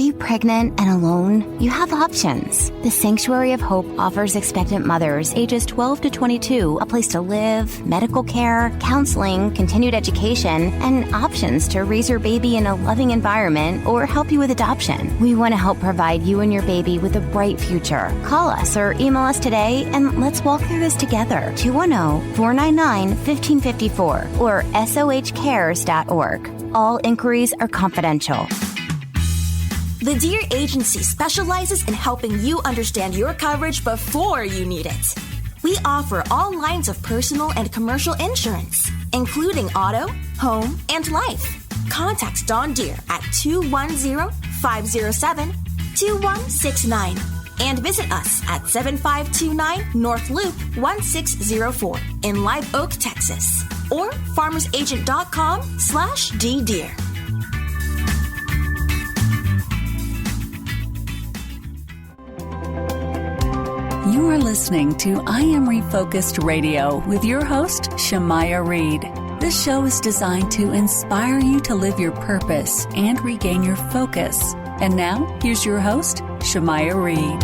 you pregnant and alone? You have options. The Sanctuary of Hope offers expectant mothers ages 12 to 22 a place to live, medical care, counseling, continued education, and options to raise your baby in a loving environment or help you with adoption. We want to help provide you and your baby with a bright future. Call us or email us today and let's walk through this together. 210-499-1554 or sohcares.org. All inquiries are confidential. The Dear Agency specializes in helping you understand your coverage before you need it. We offer all lines of personal and commercial insurance, including auto, home, and life. Contact Dawn Deere at 210-507-2169 and visit us at 7529 North Loop 1604 in Live Oak, Texas, or farmersagent.com/ddeer. You are listening to I Am Refocused Radio with your host, Shamaya Reed. This show is designed to inspire you to live your purpose and regain your focus. And now, here's your host, Shamaya Reed.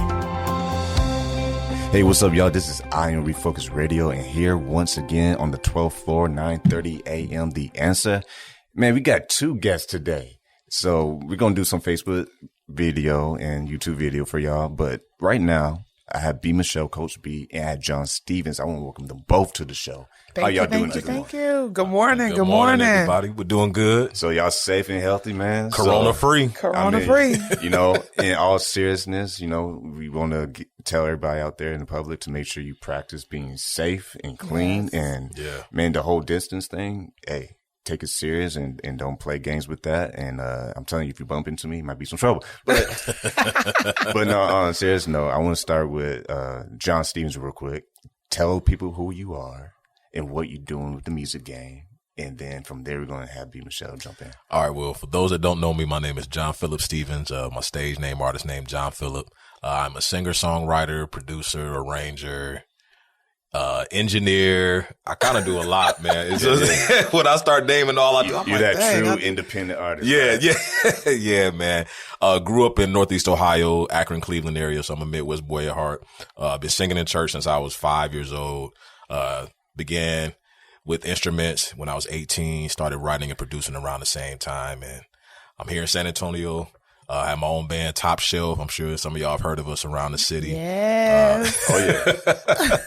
Hey, what's up, y'all? This is I Am Refocused Radio, and here once again on the 12th floor, 9:30 a.m. The Answer. Man, we got two guests today. So we're going to do some Facebook video and YouTube video for y'all. But right now, I have Michele, Coach B, and I have John Stevens. I want to welcome them both to the show. How y'all doing? Thank you. Good morning. Good morning, everybody. We're doing good. So y'all safe and healthy, man? Corona-free. Corona-free. You know, in all seriousness, you know, we want to tell everybody out there in the public to make sure you practice being safe and clean. Yes. And, man, the whole distance thing, hey, take it serious and don't play games with that. And I'm telling you, if you bump into me, it might be some trouble. But, but no, on a serious note, I want to start with John Stevens real quick. Tell people who you are and what you're doing with the music game. And then from there, we're going to have Michele jump in. All right. Well, for those that don't know me, my name is John Phillip Stevens. My stage name, artist name, John Phillip. I'm a singer, songwriter, producer, arranger, engineer. I kind of do a lot, man. It's just, when I start naming all I do, I'm you're like, that true independent artist. Yeah, right? yeah, yeah, man. Grew up in Northeast Ohio, Akron, Cleveland area, so I'm a Midwest boy at heart. Been singing in church since I was 5 years old. Began with instruments when I was 18. Started writing and producing around the same time, and I'm here in San Antonio. I have my own band, Top Shelf. I'm sure some of y'all have heard of us around the city. Yes. Oh, yeah.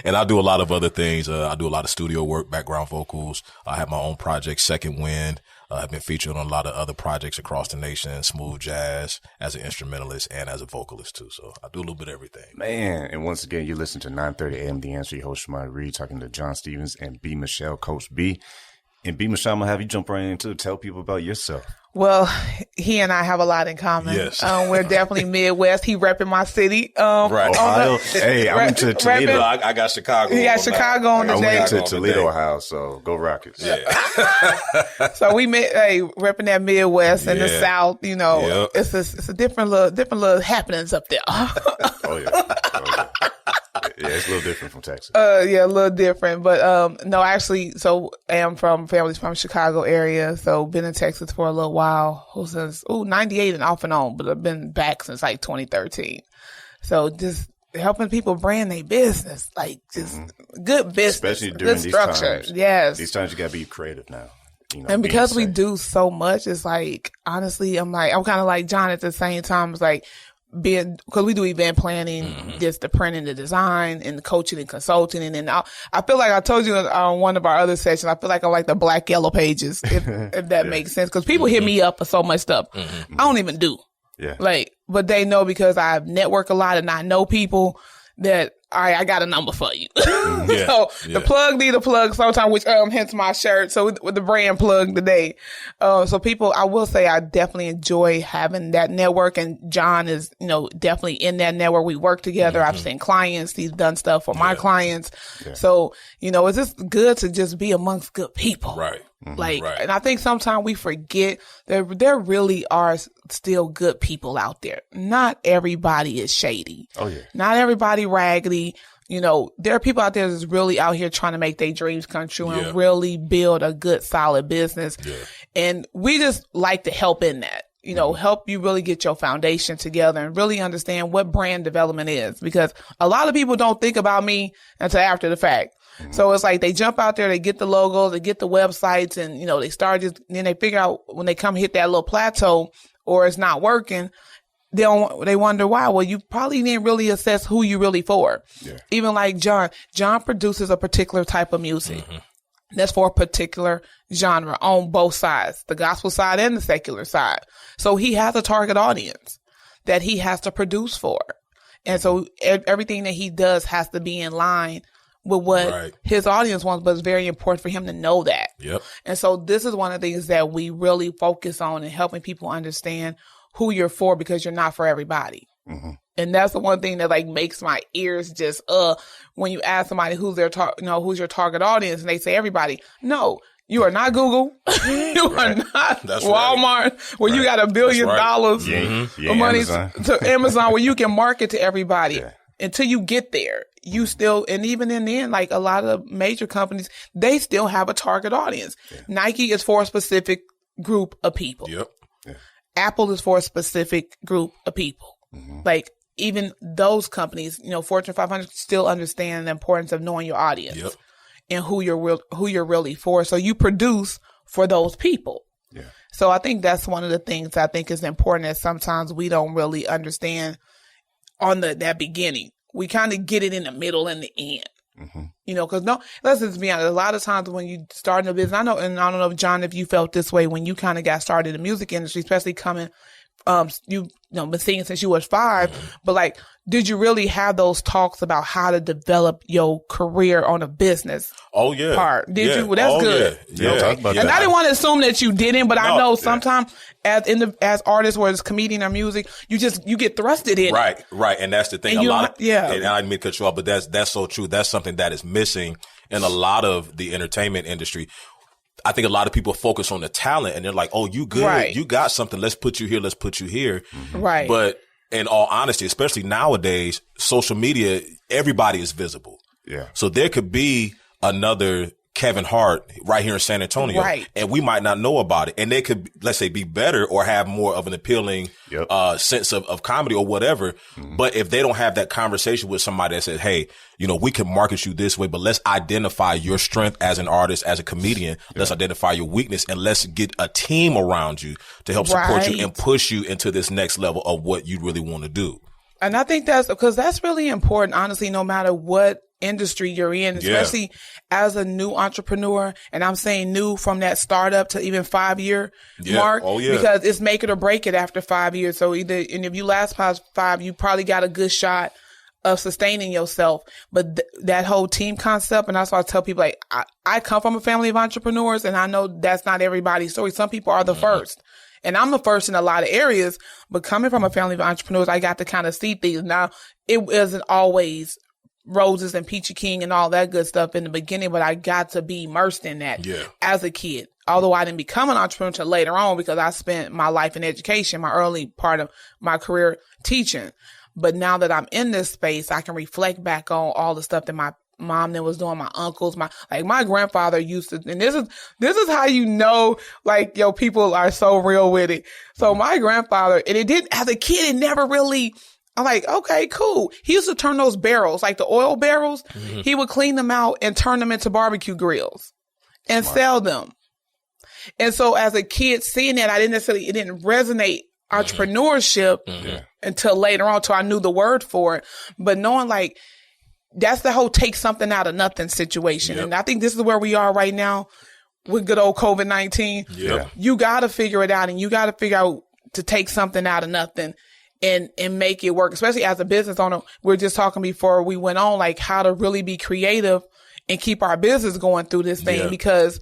And I do a lot of other things. I do a lot of studio work, background vocals. I have my own project, Second Wind. I've been featured on a lot of other projects across the nation, smooth jazz, as an instrumentalist and as a vocalist, too. So I do a little bit of everything. Man, and once again, you listen to 9:30 a.m. The Answer. Your host, Shamaya Reed, talking to John Stevens and Michele, Coach B. And Michele, I'm going to have you jump right into tell people about yourself. Well, he and I have a lot in common. Yes. We're definitely Midwest. He repping my city. Right. Ohio. Hey, I went to Toledo. I got Chicago. He got Chicago on the day. I went to Toledo, Ohio, so go Rockets. Yeah. So we met, repping that Midwest and the South, you know, it's a different little happenings up there. Oh, yeah. Yeah, it's a little different from Texas. Yeah, a little different. But, no, actually, so I am families from Chicago area. So been in Texas for a little while. Since, 98 and off and on, but I've been back since like 2013. So just helping people brand their business, like just good business. Especially during good these structure. times. Yes. These times you got to be creative now. You know, and because we do so much, it's like, honestly, I'm kind of like John at the same time. It's like, because we do event planning, just the printing, the design, and the coaching and consulting. And then I feel like I told you on one of our other sessions, I feel like I'm like the Black Yellow Pages, if that makes sense. Because people hit me up for so much stuff I don't even do. Yeah. But they know because I network a lot and I know people that, all right, I got a number for you. The plug need a plug sometimes, which hence my shirt. So with the brand plug today. So people, I will say I definitely enjoy having that network, and John is, definitely in that network. We work together. I've seen clients. He's done stuff for my clients. Yeah. So, it's just good to just be amongst good people. Right. And I think sometimes we forget that there really are still good people out there. Not everybody is shady. Oh, yeah. Not everybody raggedy. There are people out there that's really out here trying to make their dreams come true and really build a good, solid business. Yeah. And we just like to help in that. you know, help you really get your foundation together and really understand what brand development is, because a lot of people don't think about me until after the fact. So it's like they jump out there, they get the logos, they get the websites, and, you know, they start just, then they figure out when they come hit that little plateau or it's not working, they wonder why. Well, you probably didn't really assess who you really for. Yeah. Even like John produces a particular type of music. That's for a particular genre on both sides, the gospel side and the secular side. So he has a target audience that he has to produce for. And so everything that he does has to be in line with what his audience wants, but it's very important for him to know that. Yep. And so this is one of the things that we really focus on in helping people understand who you're for, because you're not for everybody. And that's the one thing that like makes my ears just, when you ask somebody who's their who's your target audience, and they say everybody. No, you are not Google. You are not Walmart, where you got $1 billion of money to Amazon, where you can market to everybody. Yeah. Until you get there, you still, and even in the end, like a lot of major companies, they still have a target audience. Yeah. Nike is for a specific group of people. Yep. Yeah. Apple is for a specific group of people. Like, even those companies, you know, Fortune 500 still understand the importance of knowing your audience and who you're really for. So you produce for those people. Yeah. So I think that's one of the things I think is important, that sometimes we don't really understand on that beginning. We kind of get it in the middle and the end. You know, because let's just be honest. A lot of times when you start in a business, I don't know, John, if you felt this way when you kind of got started in the music industry, especially coming, been singing since you was 5, but like, did you really have those talks about how to develop your career on a business? Oh yeah. Part? Did you? Well, that's good. Yeah. Okay. And I didn't want to assume that you didn't, but I know sometimes as artists or as comedian or music, you get thrusted in. Right. And that's the thing. And and I didn't mean to cut you off, but that's so true. That's something that is missing in a lot of the entertainment industry. I think a lot of people focus on the talent, and they're like, oh, you good. You got something. Let's put you here. Let's put you here. Right. But in all honesty, especially nowadays, social media, everybody is visible. Yeah. So there could be another Kevin Hart right here in San Antonio. Right. And we might not know about it. And they could, let's say, be better or have more of an appealing sense of comedy or whatever. But if they don't have that conversation with somebody that says, hey, you know, we can market you this way, but let's identify your strength as an artist, as a comedian. Let's identify your weakness, and let's get a team around you to help support you and push you into this next level of what you really want to do. And I think that's really important, honestly, no matter what industry you're in, especially as a new entrepreneur. And I'm saying new from that startup to even 5-year mark, because it's make it or break it after 5 years. So and if you last past 5, you probably got a good shot of sustaining yourself. But that whole team concept, and that's why I tell people, like, I come from a family of entrepreneurs, and I know that's not everybody's story. Some people are the first. And I'm the first in a lot of areas, but coming from a family of entrepreneurs, I got to kind of see things. Now, it wasn't always roses and peachy king and all that good stuff in the beginning, but I got to be immersed in that as a kid. Although I didn't become an entrepreneur until later on, because I spent my life in education, my early part of my career teaching. But now that I'm in this space, I can reflect back on all the stuff that my mom then was doing, my uncles, my grandfather used to, and this is how you know, like, yo, people are so real with it. So my grandfather, and it didn't, as a kid, it never really, I'm like, okay, cool. He used to turn those barrels, like the oil barrels, he would clean them out and turn them into barbecue grills and sell them. And so as a kid seeing that, it didn't resonate entrepreneurship until later on, till I knew the word for it. But knowing, like, that's the whole take something out of nothing situation. And I think this is where we are right now with good old COVID-19. You got to figure it out, and you got to figure out to take something out of nothing and make it work, especially as a business owner. We were just talking before we went on, like, how to really be creative and keep our business going through this thing, because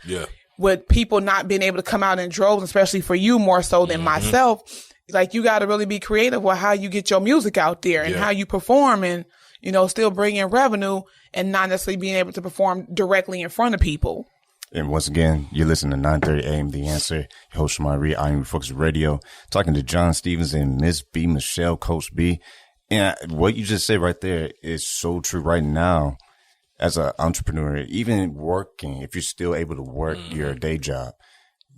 with people not being able to come out in droves, especially for you more so than myself, like, you got to really be creative with how you get your music out there and how you perform, and, you know, still bring in revenue and not necessarily being able to perform directly in front of people. And once again, you're listening to 9:30 a.m. The Answer. Your host, Shemai Reed, I Am Refocused Radio, talking to John Stevens and Miss B, Michele, Coach B. And what you just said right there is so true right now. As an entrepreneur, even working, if you're still able to work your day job,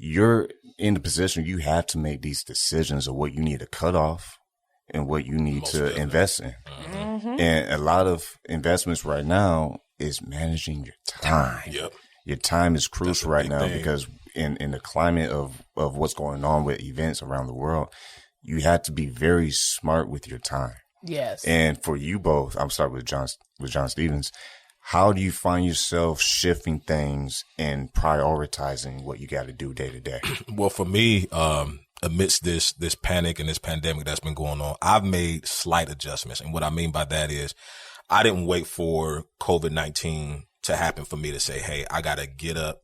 you're in the position you have to make these decisions of what you need to cut off and what you need to invest in. And a lot of investments right now is managing your time. Your time is crucial right now because in the climate of what's going on with events around the world, you have to be very smart with your time. Yes. And for you both, I'm starting with John Stevens. How do you find yourself shifting things and prioritizing what you got to do day to day? Well, for me, amidst this panic and this pandemic that's been going on, I've made slight adjustments. And what I mean by that is I didn't wait for COVID-19 to happen for me to say, hey, I got to get up,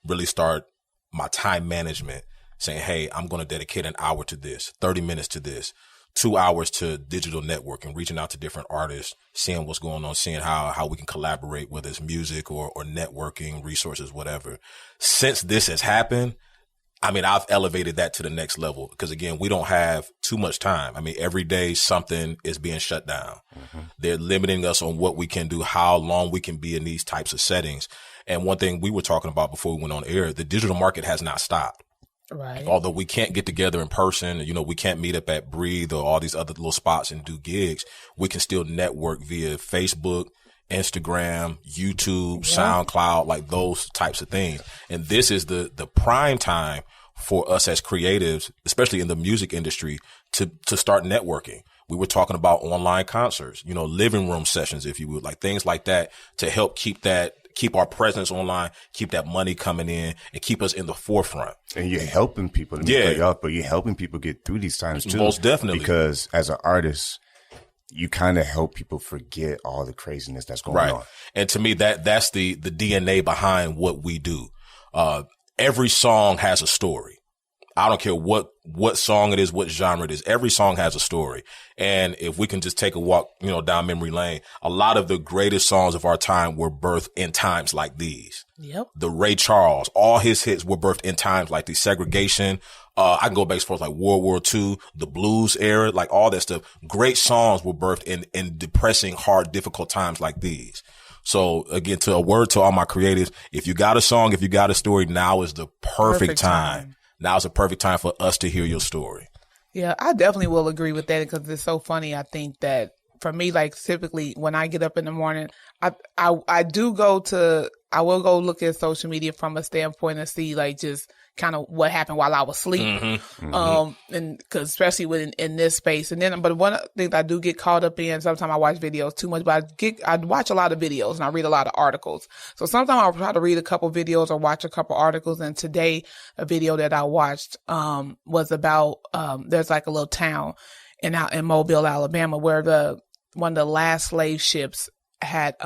really start my time management, saying, hey, I'm going to dedicate an hour to this, 30 minutes to this, 2 hours to digital networking, reaching out to different artists, seeing what's going on, seeing how we can collaborate, whether it's music or networking, resources, whatever. Since this has happened, I've elevated that to the next level because, again, we don't have too much time. Every day something is being shut down. They're limiting us on what we can do, how long we can be in these types of settings. And one thing we were talking about before we went on air, the digital market has not stopped. Right. Although we can't get together in person, we can't meet up at Breathe or all these other little spots and do gigs. We can still network via Facebook, Instagram, YouTube, SoundCloud, like those types of things. And this is the prime time for us as creatives, especially in the music industry, to start networking. We were talking about online concerts, living room sessions, if you would, like things like that to help keep our presence online, keep that money coming in, and keep us in the forefront. And you're helping people, but you're helping people get through these times too. Most definitely. Because as an artist, you kind of help people forget all the craziness that's going on. And to me, that's the DNA behind what we do. Every song has a story. I don't care what song it is, what genre it is. Every song has a story. And if we can just take a walk, down memory lane, a lot of the greatest songs of our time were birthed in times like these. Yep. The Ray Charles, all his hits were birthed in times like these. Segregation. I can go back as far as like World War II, the blues era, like all that stuff. Great songs were birthed in depressing, hard, difficult times like these. So again, to a word to all my creatives, if you got a song, if you got a story, now is the perfect time. Now is the perfect time for us to hear your story. Yeah, I definitely will agree with that because it's so funny. I think that for me, like typically when I get up in the morning, I will go look at social media from a standpoint and see like just kind of what happened while I was asleep. And cause especially in this space. But one thing that I do get caught up in, sometimes I watch videos too much, but I watch a lot of videos and I read a lot of articles. So sometimes I'll try to read a couple videos or watch a couple articles. And today a video that I watched, was about, there's like a little town in Mobile, Alabama, where one of the last slave ships had,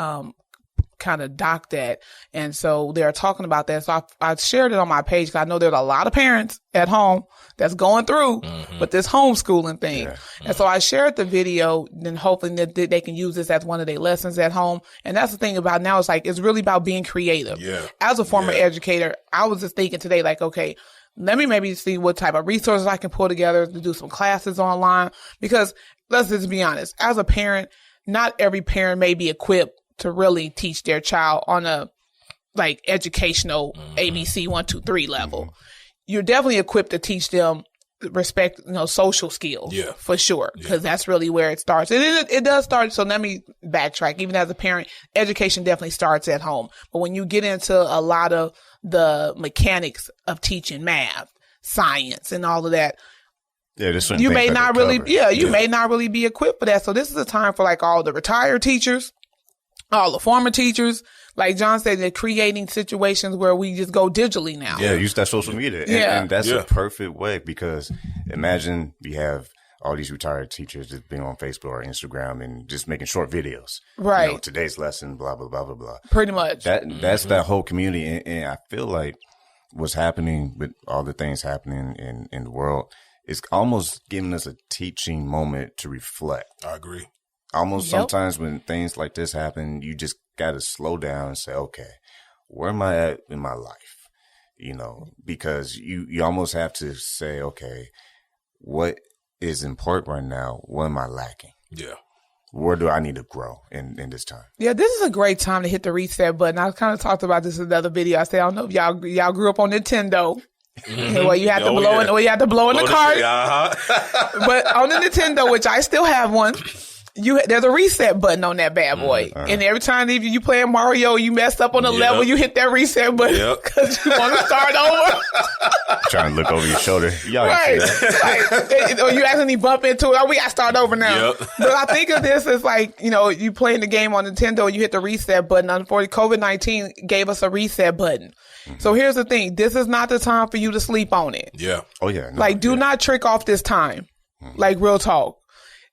kind of docked at. And so they're talking about that. So I shared it on my page because I know there's a lot of parents at home that's going through with this homeschooling thing. Yeah. And so I shared the video, then hoping that they can use this as one of their lessons at home. And that's the thing about now, it's really about being creative. Yeah. As a former educator, I was just thinking today, like, okay, let me maybe see what type of resources I can pull together to do some classes online. Because let's just be honest, as a parent, not every parent may be equipped to really teach their child on a like educational ABC 1, 2, 3 level. You're definitely equipped to teach them respect, social skills. Yeah. For sure. Because that's really where it starts. It does start. So let me backtrack. Even as a parent, education definitely starts at home. But when you get into a lot of the mechanics of teaching math, science, and all of that, you may not really, may not really be equipped for that. So this is a time for like all the retired teachers, all the former teachers, like John said, they're creating situations where we just go digitally now. Yeah, use that social media. And that's a perfect way because imagine we have all these retired teachers just being on Facebook or Instagram and just making short videos. Right. Today's lesson, blah, blah, blah, blah, blah. Pretty much. That's that whole community. And I feel like what's happening with all the things happening in the world is almost giving us a teaching moment to reflect. I agree. Almost sometimes when things like this happen, you just got to slow down and say, okay, where am I at in my life? Because you almost have to say, okay, what is important right now? What am I lacking? Yeah. Where do I need to grow in this time? Yeah, this is a great time to hit the reset button. I kind of talked about this in another video. I said, I don't know if y'all grew up on Nintendo. Where you have to blow in, where you have to blow in the cart. But on the Nintendo, which I still have one, there's a reset button on that bad boy. And every time you play Mario, you mess up on a level, you hit that reset button because you want to start over. Trying to look over your shoulder. Right. Or you accidentally bump into it. Oh, we got to start over now. But I think of this as like, you playing the game on Nintendo, you hit the reset button. Unfortunately, COVID-19 gave us a reset button. So here's the thing. This is not the time for you to sleep on it. Yeah. Oh, yeah. No, like, do not trick off this time. Like, real talk.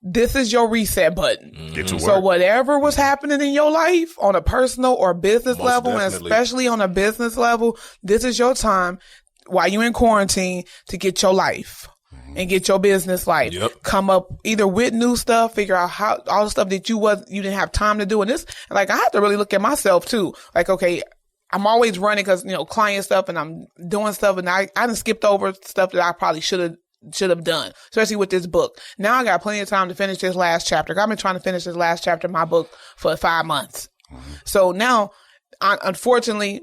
This is your reset button. Get to work. So whatever was happening in your life on a personal or business level, and especially on a business level, this is your time while you're in quarantine to get your life and get your business life. Come up either with new stuff, figure out how all the stuff that you didn't have time to do. And this, like, I have to really look at myself too. Like, okay, I'm always running because, client stuff and I'm doing stuff, and I done skipped over stuff that I probably should have done, especially with this book. Now I got plenty of time to finish this last chapter. I've been trying to finish this last chapter of my book for 5 months. So now, fortunately,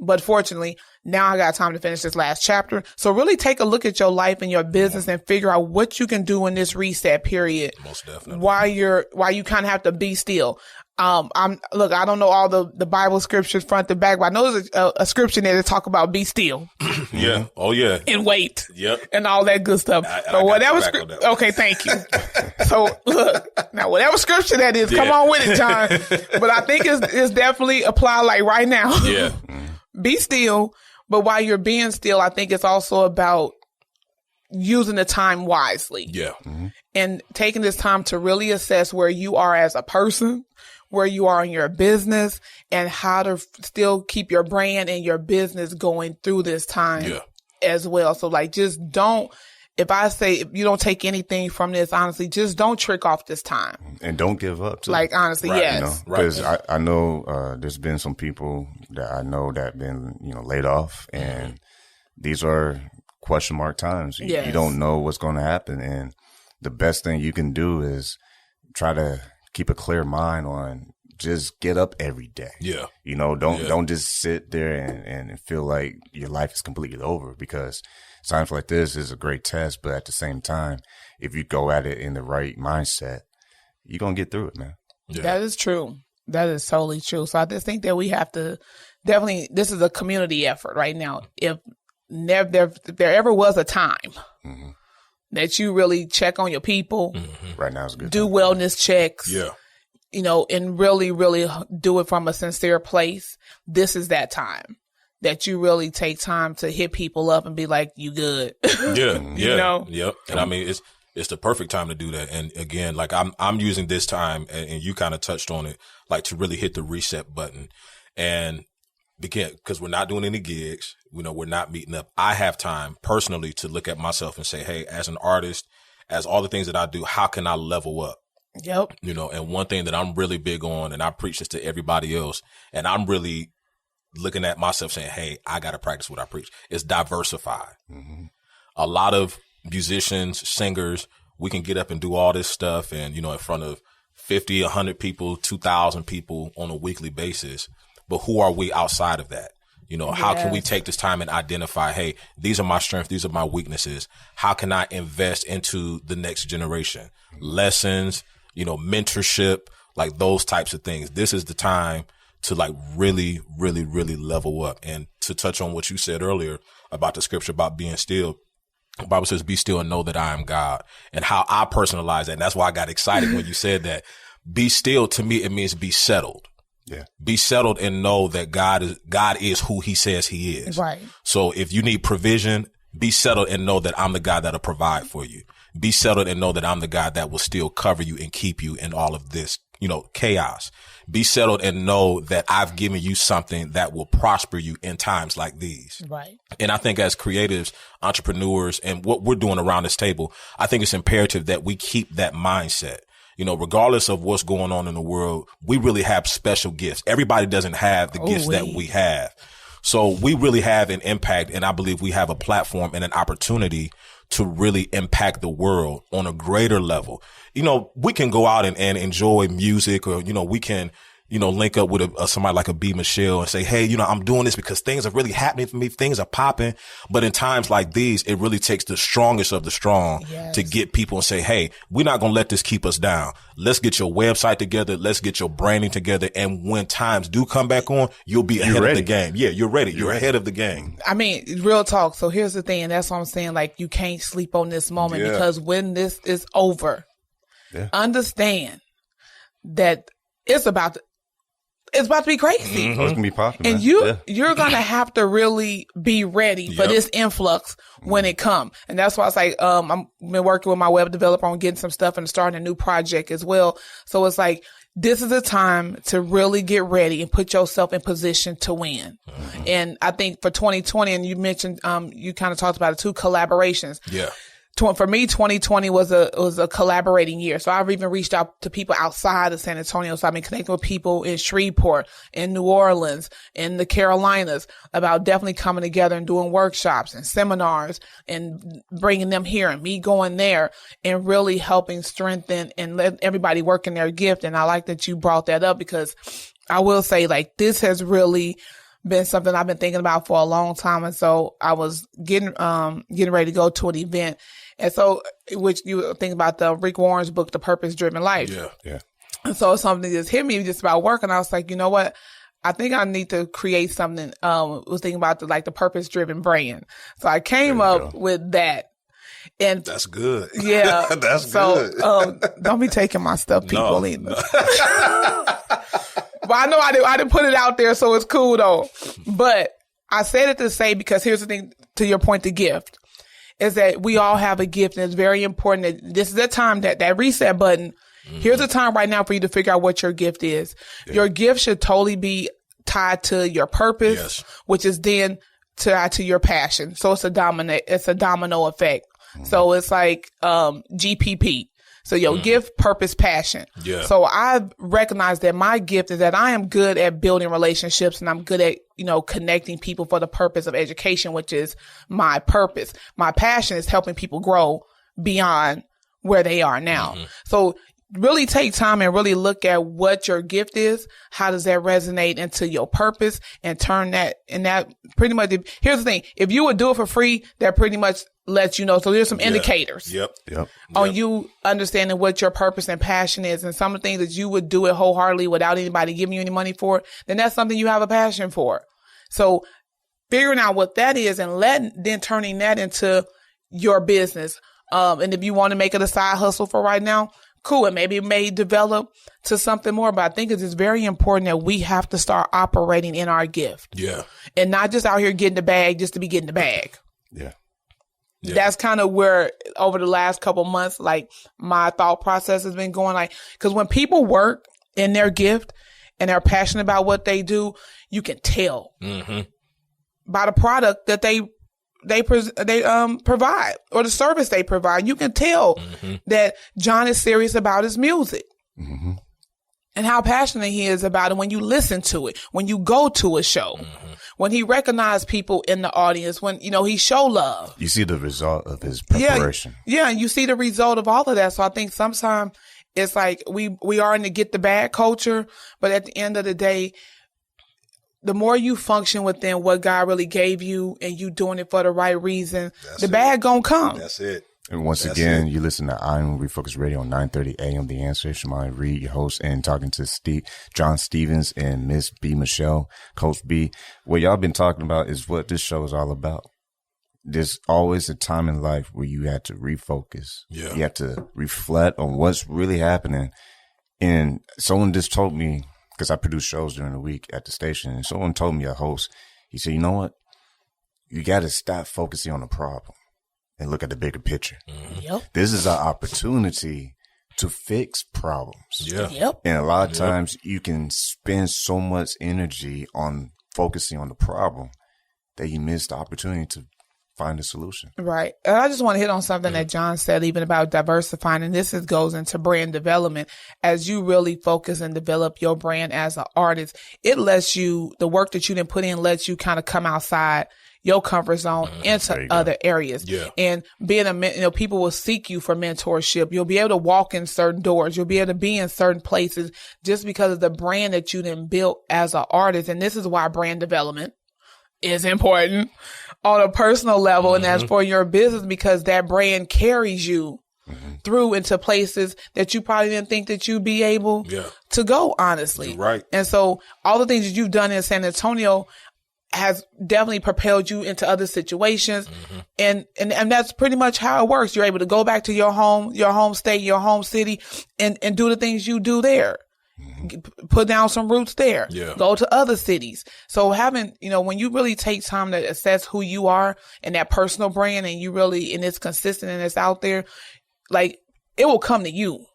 now I got time to finish this last chapter. So really take a look at your life and your business and figure out what you can do in this reset period. Most definitely. While you kind of have to be still. I don't know all the Bible scriptures front to back, but I know there's a scripture there that talk about be still. Yeah. Oh yeah. And wait. Yep. And all that good stuff. So whatever okay, thank you. So look, now whatever scripture that is, come on with it, John. But I think it's definitely applied like right now. Yeah. Be still, but while you're being still, I think it's also about using the time wisely. Yeah. And taking this time to really assess where you are as a person, where you are in your business, and how to still keep your brand and your business going through this time as well. So like, just don't, if you don't take anything from this, honestly, just don't trick off this time. And don't give up. Too. Like, honestly, yes. Because I know there's been some people that I know that been, laid off, and these are question mark times. You don't know what's going to happen. And the best thing you can do is try to keep a clear mind on just get up every day. Yeah. Don't just sit there and feel like your life is completely over, because times like this is a great test. But at the same time, if you go at it in the right mindset, you're going to get through it, man. Yeah. That is true. That is totally true. So I just think that we have to definitely, this is a community effort right now. If there ever was a time that you really check on your people. Right now is a good do time. Wellness checks. Yeah. And really, really do it from a sincere place. This is that time that you really take time to hit people up and be like, you good. Yeah. Yep. And I mean, it's the perfect time to do that. And again, like I'm using this time, and you kind of touched on it, like to really hit the reset button. And because we're not doing any gigs, we're not meeting up. I have time personally to look at myself and say, hey, as an artist, as all the things that I do, how can I level up? Yep. And one thing that I'm really big on, and I preach this to everybody else, and I'm really looking at myself saying, hey, I got to practice what I preach, is diversify. A lot of musicians, singers, we can get up and do all this stuff and, in front of 50, 100 people, 2,000 people on a weekly basis. But who are we outside of that? How can we take this time and identify, hey, these are my strengths, these are my weaknesses. How can I invest into the next generation? Lessons, mentorship, like those types of things. This is the time to like really, really, really level up. And to touch on what you said earlier about the scripture about being still, the Bible says, be still and know that I am God. And how I personalize that. And that's why I got excited when you said that. Be still, to me, it means be settled. Yeah. Be settled and know that God is who he says he is. Right. So if you need provision, be settled and know that I'm the God that'll provide for you. Be settled and know that I'm the God that will still cover you and keep you in all of this, chaos. Be settled and know that I've given you something that will prosper you in times like these. Right. And I think as creatives, entrepreneurs, and what we're doing around this table, I think it's imperative that we keep that mindset. Regardless of what's going on in the world, we really have special gifts. Everybody doesn't have the gifts that we have. So we really have an impact, and I believe we have a platform and an opportunity to really impact the world on a greater level. We can go out and enjoy music, or, we can link up with somebody like a B. Michele and say, hey, I'm doing this because things are really happening for me. Things are popping. But in times like these, it really takes the strongest of the strong to get people and say, hey, we're not going to let this keep us down. Let's get your website together. Let's get your branding together. And when times do come back on, you'll be ahead of the game. Yeah, you're ready. You're ahead of the game. I mean, real talk. So here's the thing. And that's what I'm saying. Like, you can't sleep on this moment because when this is over, understand that it's about to be crazy. Mm-hmm. It's gonna be popping, and you're gonna have to really be ready for this influx when it comes. And that's why it's like I've been working with my web developer on getting some stuff and starting a new project as well. So it's like this is a time to really get ready and put yourself in position to win. Mm-hmm. And I think for 2020, and you mentioned you kind of talked about it too, collaborations. Yeah. For me, 2020 was a collaborating year. So I've even reached out to people outside of San Antonio. So I've been connecting with people in Shreveport, in New Orleans, in the Carolinas about definitely coming together and doing workshops and seminars and bringing them here and me going there and really helping strengthen and let everybody work in their gift. And I like that you brought that up because I will say like this has really been something I've been thinking about for a long time. And so I was getting ready to go to an event. And so, which you think about the Rick Warren's book, The Purpose Driven Life. Yeah. And so something just hit me just about work. And I was like, you know what? I think I need to create something. Was thinking about the purpose driven brand. So I came up with that. And that's good. Yeah. That's good. Don't be taking my stuff, people either. But I know I didn't put it out there, so it's cool though. But I said it to say, because here's the thing, to your point, the gift is that we all have a gift, and it's very important that this is the time that reset button. Mm-hmm. Here's the time right now for you to figure out what your gift is. Yeah. Your gift should totally be tied to your purpose, which is then tied to your passion. So it's a domino effect. Mm-hmm. So it's like GPP. So your gift, purpose, passion. Yeah. So I've recognized that my gift is that I am good at building relationships, and I'm good at, connecting people for the purpose of education, which is my purpose. My passion is helping people grow beyond where they are now. Mm-hmm. So really take time and really look at what your gift is. How does that resonate into your purpose, and turn that, and that pretty much, here's the thing. If you would do it for free, that pretty much lets you know. So there's some indicators on you understanding what your purpose and passion is, and some of the things that you would do it wholeheartedly without anybody giving you any money for it, then that's something you have a passion for. So figuring out what that is and then turning that into your business. And if you want to make it a side hustle for right now, cool. And maybe it may develop to something more, but I think it's very important that we have to start operating in our gift. Yeah. And not just out here getting the bag just to be getting the bag. Yeah. Yeah. That's kind of where over the last couple months, like my thought process has been going, like, cause when people work in their gift and they're passionate about what they do, you can tell by the product that they provide, or the service they provide. You can tell that John is serious about his music and how passionate he is about it when you listen to it, when you go to a show, when he recognizes people in the audience, when, he show love. You see the result of his preparation. Yeah. And you see the result of all of that. So I think sometimes it's like we are in the get the bag culture, but at the end of the day, the more you function within what God really gave you and you doing it for the right reason, the bag gonna come. That's it. And once again, you listen to I Am Refocused Radio on 930 AM. The Answer. Shamaya Reed, your host, and talking to John Stevens and Miss B. Michele, Coach B. What y'all been talking about is what this show is all about. There's always a time in life where you have to refocus. Yeah. You have to reflect on what's really happening. And someone just told me, because I produce shows during the week at the station, and someone told me, a host, he said, you know what? You got to stop focusing on the problem and look at the bigger picture. Yep. This is an opportunity to fix problems. Yeah. Yep. And a lot of times you can spend so much energy on focusing on the problem that you miss the opportunity to find a solution. Right. And I just want to hit on something that John said, even about diversifying. And this goes into brand development. As you really focus and develop your brand as an artist, it lets you, the work that you didn't put in lets you kind of come outside your comfort zone into other areas. Yeah. And being people will seek you for mentorship. You'll be able to walk in certain doors. You'll be able to be in certain places just because of the brand that you then built as an artist. And this is why brand development is important on a personal level. And that's for your business, because that brand carries you through into places that you probably didn't think that you'd be able to go, honestly. Right. And so all the things that you've done in San Antonio has definitely propelled you into other situations. And that's pretty much how it works. You're able to go back to your home state, your home city, and do the things you do there. Put down some roots there. Yeah. Go to other cities. So having, when you really take time to assess who you are and that personal brand, and you really, and it's consistent and it's out there, like, it will come to you.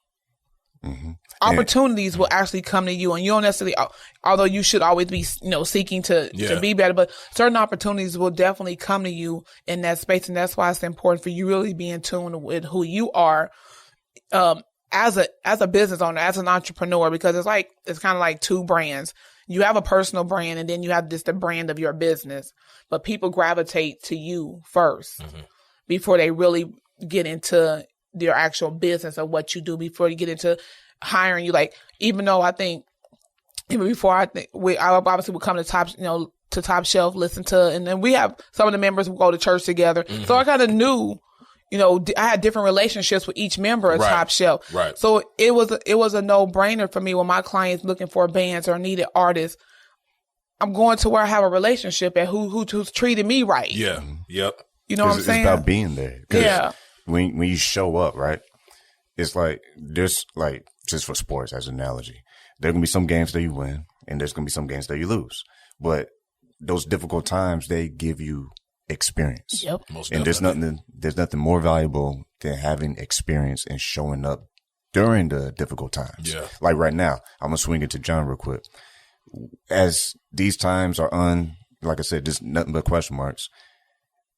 Opportunities will actually come to you, and you don't necessarily, although you should always be, seeking to be better, but certain opportunities will definitely come to you in that space. And that's why it's important for you really be in tune with who you are, as a business owner, as an entrepreneur, because it's kind of like two brands. You have a personal brand, and then you have just the brand of your business, but people gravitate to you first before they really get into your actual business of what you do, before you get into hiring you. Like, even though I think even before I obviously would come to Top Shelf, listen to, and then we have some of the members who go to church together. So I kind of knew, I had different relationships with each member of Top Shelf. Right. So it was a no-brainer for me when my clients looking for bands or needed artists. I'm going to where I have a relationship and who's treated me right. Yeah. Yep. You know what I'm saying? It's about being there. Yeah. When you show up, right? It's like, there's like, just for sports as an analogy, there can be some games that you win and there's going to be some games that you lose. But those difficult times, they give you experience. Yep. And there's nothing more valuable than having experience and showing up during the difficult times. Yeah. Like right now, I'm going to swing it to John real quick. As these times are like I said, just nothing but question marks.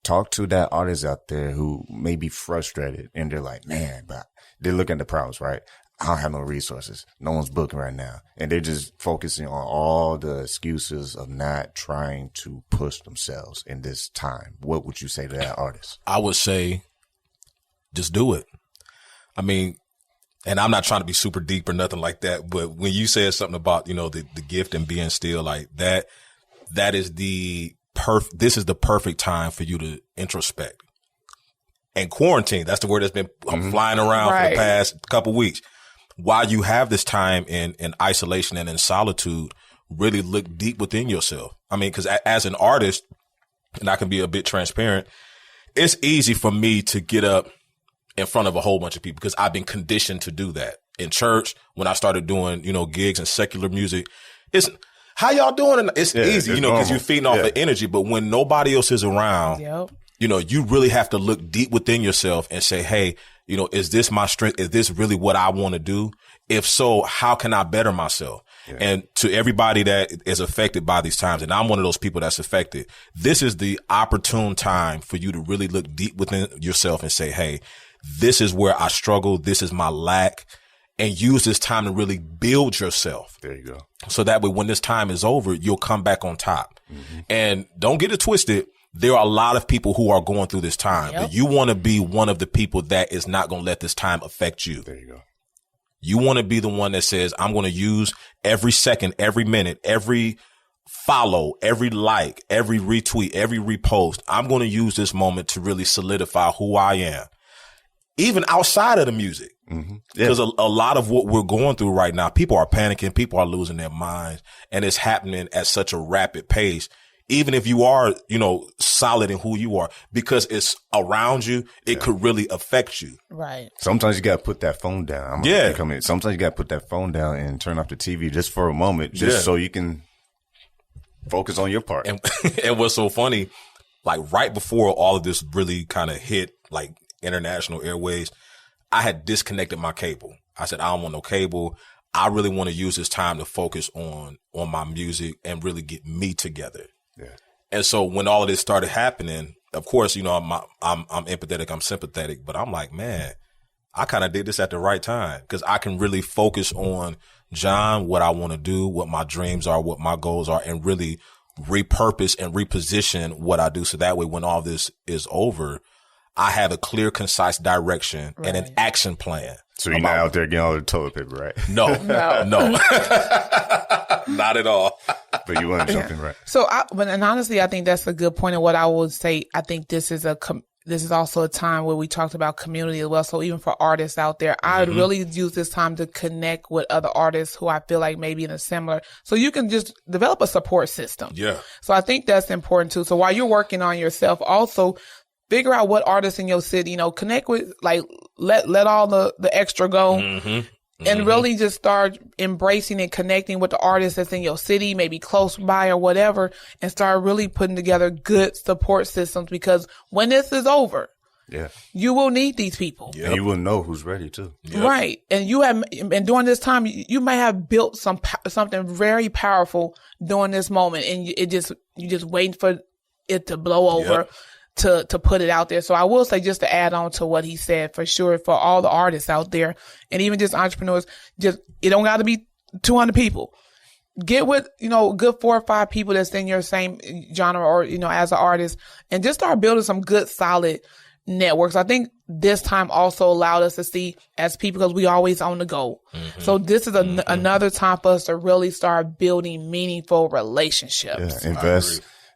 Talk to that artist out there who may be frustrated and they're like, man, but they look at the problems, right? I don't have no resources. No one's booking right now. And they're just focusing on all the excuses of not trying to push themselves in this time. What would you say to that artist? I would say, just do it. I mean, and I'm not trying to be super deep or nothing like that, but when you said something about, the gift and being still like that, that is this is the perfect time for you to introspect. And quarantine, that's the word that's been flying around for the past couple weeks. While you have this time in isolation and in solitude, really look deep within yourself. I mean, because as an artist, and I can be a bit transparent, it's easy for me to get up in front of a whole bunch of people because I've been conditioned to do that. In church, when I started doing, gigs and secular music, it's how y'all doing? It's easy, because you're feeding off of energy. But when nobody else is around, you really have to look deep within yourself and say, hey, is this my strength? Is this really what I want to do? If so, how can I better myself? Yeah. And to everybody that is affected by these times, and I'm one of those people that's affected, this is the opportune time for you to really look deep within yourself and say, hey, this is where I struggle. This is my lack. And use this time to really build yourself. There you go. So that way, when this time is over, you'll come back on top. And don't get it twisted. There are a lot of people who are going through this time, but you want to be one of the people that is not going to let this time affect you. There you go. You want to be the one that says, I'm going to use every second, every minute, every follow, every like, every retweet, every repost. I'm going to use this moment to really solidify who I am, even outside of the music. Because a lot of what we're going through right now, people are panicking, people are losing their minds, and it's happening at such a rapid pace. Even if you are, solid in who you are, because it's around you, it could really affect you. Right. Sometimes you got to put that phone down. Sometimes you got to put that phone down and turn off the TV just for a moment, just so you can focus on your part. And what's so funny, like right before all of this really kind of hit, like international airways, I had disconnected my cable. I said, I don't want no cable. I really want to use this time to focus on my music and really get me together. Yeah. And so when all of this started happening, of course, I'm empathetic, I'm sympathetic, but I'm like, man, I kind of did this at the right time because I can really focus on John, what I want to do, what my dreams are, what my goals are, and really repurpose and reposition what I do. So that way, when all this is over, I have a clear, concise direction and an action plan. So you're not out there getting all the toilet paper, right? No. Not at all. But you want something, right? So, and honestly, I think that's a good point. And what I would say, I think this is also a time where we talked about community as well. So even for artists out there, I would really use this time to connect with other artists who I feel like maybe in a similar, so you can just develop a support system. Yeah. So I think that's important too. So while you're working on yourself, also figure out what artists in your city, connect with, like, let all the extra go. And really just start embracing and connecting with the artists that's in your city, maybe close by or whatever, and start really putting together good support systems, because when this is over, you will need these people. And you will know who's ready too. Right. And during this time, you may have built something very powerful during this moment, and you just waiting for it to blow over. To put it out there. So I will say, just to add on to what he said, for sure, for all the artists out there and even just entrepreneurs, it don't got to be 200 people. Get with, good 4 or 5 people that's in your same genre or, as an artist, and just start building some good, solid networks. I think this time also allowed us to see as people, because we always on the go. So this is another time for us to really start building meaningful relationships. Yeah,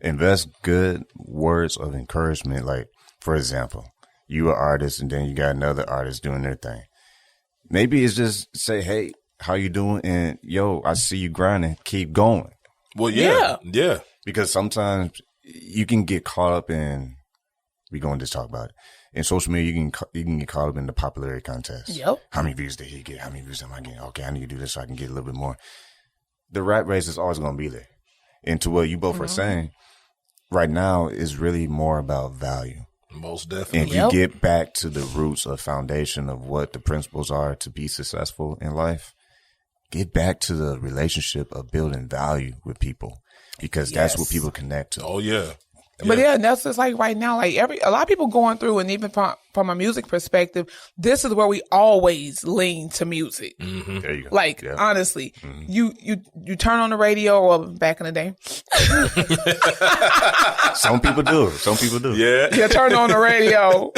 invest good words of encouragement. Like, for example, you are an artist and then you got another artist doing their thing. Maybe it's just say, hey, how you doing? And yo, I see you grinding. Keep going. Well, yeah. Because sometimes you can get caught up in, we're going to just talk about it. In social media, you can get caught up in the popularity contest. Yep. How many views did he get? How many views am I getting? Okay, I need to do this so I can get a little bit more. The rat race is always going to be there. And to what you both are saying, right now is really more about value. Most definitely. And you get back to the roots or foundation of what the principles are to be successful in life. Get back to the relationship of building value with people, because that's what people connect to. Oh, yeah. But that's just like right now, like a lot of people going through, and even from a music perspective, this is where we always lean to music. There you go. Like, honestly, you turn on the radio, or back in the day. Some people do. Yeah. You turn on the radio,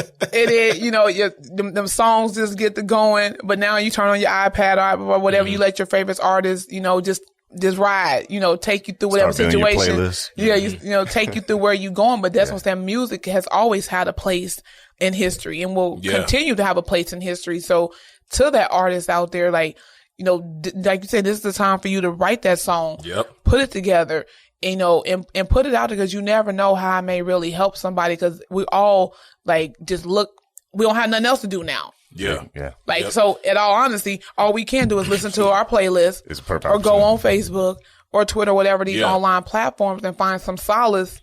them songs just get to going. But now you turn on your iPad or whatever, you let your favorite artist, just ride, take you through whatever situation. Take you through where you're going. But that's what I'm saying. Music has always had a place in history and will continue to have a place in history. So to that artist out there, like, like you said, this is the time for you to write that song, put it together, and put it out there, because you never know how it may really help somebody, because we all we don't have nothing else to do now. Yeah. So in all honesty, all we can do is listen to our playlist or go on Facebook or Twitter, whatever these online platforms, and find some solace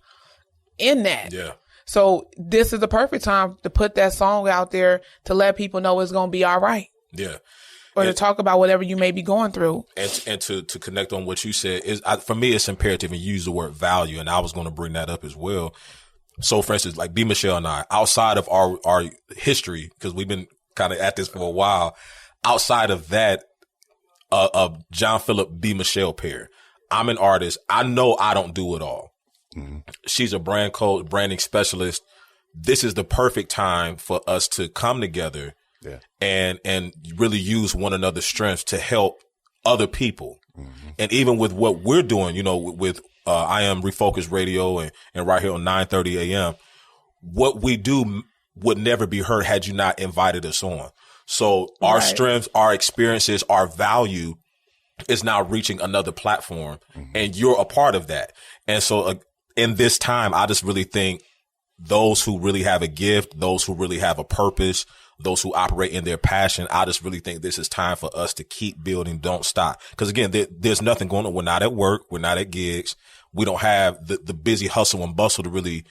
in that. Yeah. So this is the perfect time to put that song out there to let people know it's going to be all right. Yeah. Or to talk about whatever you may be going through. And to connect on what you said, for me, it's imperative, and you use the word value. And I was going to bring that up as well. So for instance, like Michele and I, outside of our history, because we've been kind of at this for a while, outside of that, John Philip Michele pair, I'm an artist. I know I don't do it all. She's a brand coach, branding specialist. This is the perfect time for us to come together and really use one another's strengths to help other people. And even with what we're doing, with I Am Refocused Radio and right here on 9:30 a.m., what we do would never be heard had you not invited us on. So our strengths, our experiences, our value is now reaching another platform, and you're a part of that. And so in this time, I just really think those who really have a gift, those who really have a purpose, those who operate in their passion, I just really think this is time for us to keep building, don't stop. Because again, there's nothing going on. We're not at work. We're not at gigs. We don't have the busy hustle and bustle to really,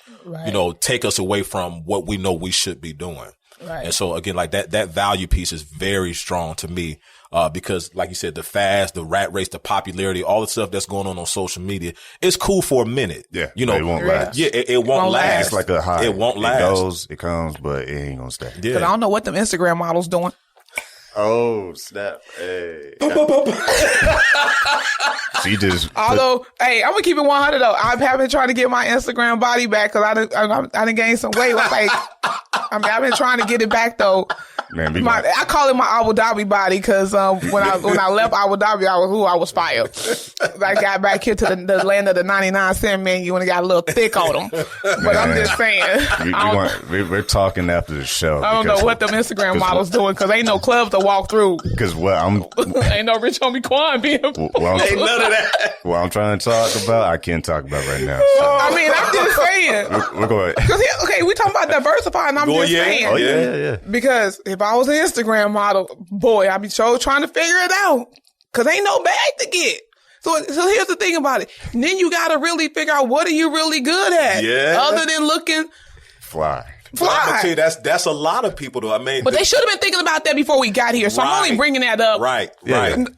take us away from what we know we should be doing. Right. And so again, like that value piece is very strong to me, because like you said, the fast, the rat race, the popularity, all the stuff that's going on social media, it's cool for a minute. Yeah. It won't last. Yeah. It won't last. It's like a high. It won't last. It goes, it comes, but it ain't gonna stay. Yeah. Cause I don't know what them Instagram models doing. Oh, snap. Hey. She just. Although, hey, I'm going to keep it 100 though. I've been trying to get my Instagram body back because I done gained some weight. Like, I've been trying to get it back though. Man, I call it my Abu Dhabi body because when I left Abu Dhabi, I was fired. I got back here to the land of the 99-cent menu and it got a little thick on them. But man, I'm just saying. We're talking after the show. I don't know what them Instagram models doing because ain't no clubs to walk through. Because ain't no Rich Homie Quan being. Ain't none of that. What I'm trying to talk about, I can't talk about right now. So. I mean, I'm just saying. We're going. Okay, we talking about diversifying. I'm just saying. Oh yeah. Because if I was an Instagram model, boy, I'd be trying to figure it out. Because ain't no bag to get. So here's the thing about it. And then you got to really figure out what are you really good at. Yeah. Other than looking fly. I'm gonna tell you, that's a lot of people though. I mean, but they should have been thinking about that before we got here. So I'm only bringing that up. Right. John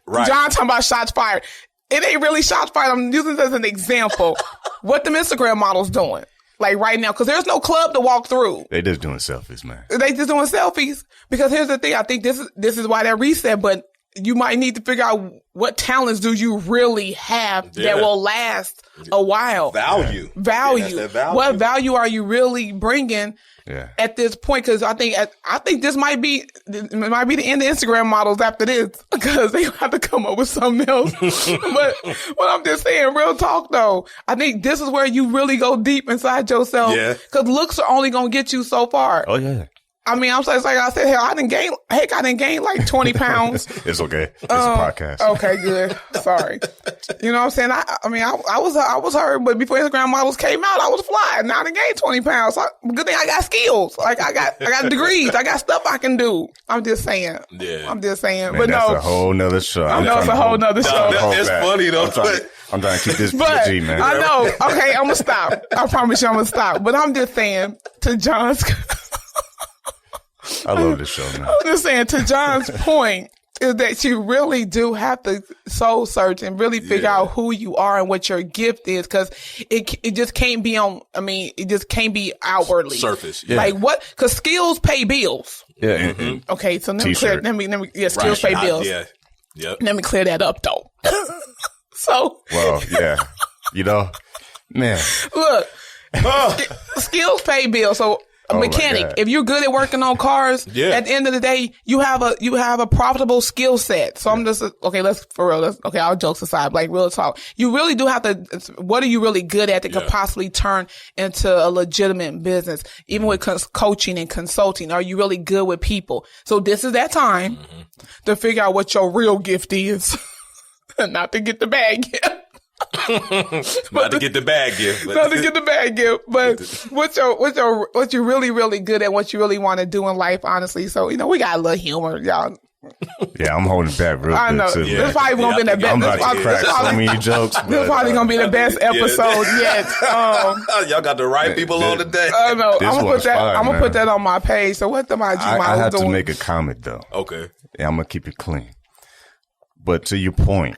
talking about shots fired. It ain't really shots fired. I'm using this as an example. What them Instagram models doing? Like right now, because there's no club to walk through. They just doing selfies, man. They just doing selfies. Because here's the thing. I think this is why that reset, but you might need to figure out what talents do you really have that will last a while. Value. Yeah, value. What value are you really bringing at this point? Because I think this might be the end of Instagram models after this because they have to come up with something else. But I'm just saying, real talk though, I think this is where you really go deep inside yourself. Yeah. Because looks are only gonna get you so far. Oh yeah. I mean, I'm like I said, I didn't gain like 20 pounds. It's okay. It's a podcast. Okay, good. Sorry. You know what I'm saying? I was hurt, but before Instagram models came out, I was flying. Now I done gained 20 pounds. So good thing I got skills. Like I got degrees. I got stuff I can do. I'm just saying. Yeah. I'm just saying. Man, but that's a whole nother show. I know it's a whole nother show. It's funny though. I'm trying to keep this PG, man. I know. Okay, I'm gonna stop. I promise you I'm gonna stop. But I'm just saying to John's. I love this show, man. I'm just saying, to John's point, is that you really do have to soul search and really figure out who you are and what your gift is, because it just can't be it just can't be outwardly. Surface. Yeah. Like what? Because skills pay bills. Yeah. Mm-hmm. Okay, so let me skills pay bills. Yeah. Yep. Let me clear that up, though. Well, yeah. You know, man. Look, skills pay bills, so... A mechanic. If you're good at working on cars, at the end of the day, you have a profitable skill set. So I'm just all jokes aside, like real talk. You really do have to. What are you really good at that could possibly turn into a legitimate business? Even with coaching and consulting, are you really good with people? So this is that time to figure out what your real gift is, not to get the bag yet. Not to get the bag gift. But what you're really, really good at, what you really want to do in life, honestly. So, we got a little humor, y'all. Yeah, I'm holding back real I know. good, too. Yeah. This probably won't be the best. I'm about to crack so many jokes. This probably going to be the best episode yet. Y'all got the right people on today. I know. I'm going to put that on my page. So what am I doing? I have to make a comment, though. Okay. Yeah, I'm going to keep it clean. But to your point...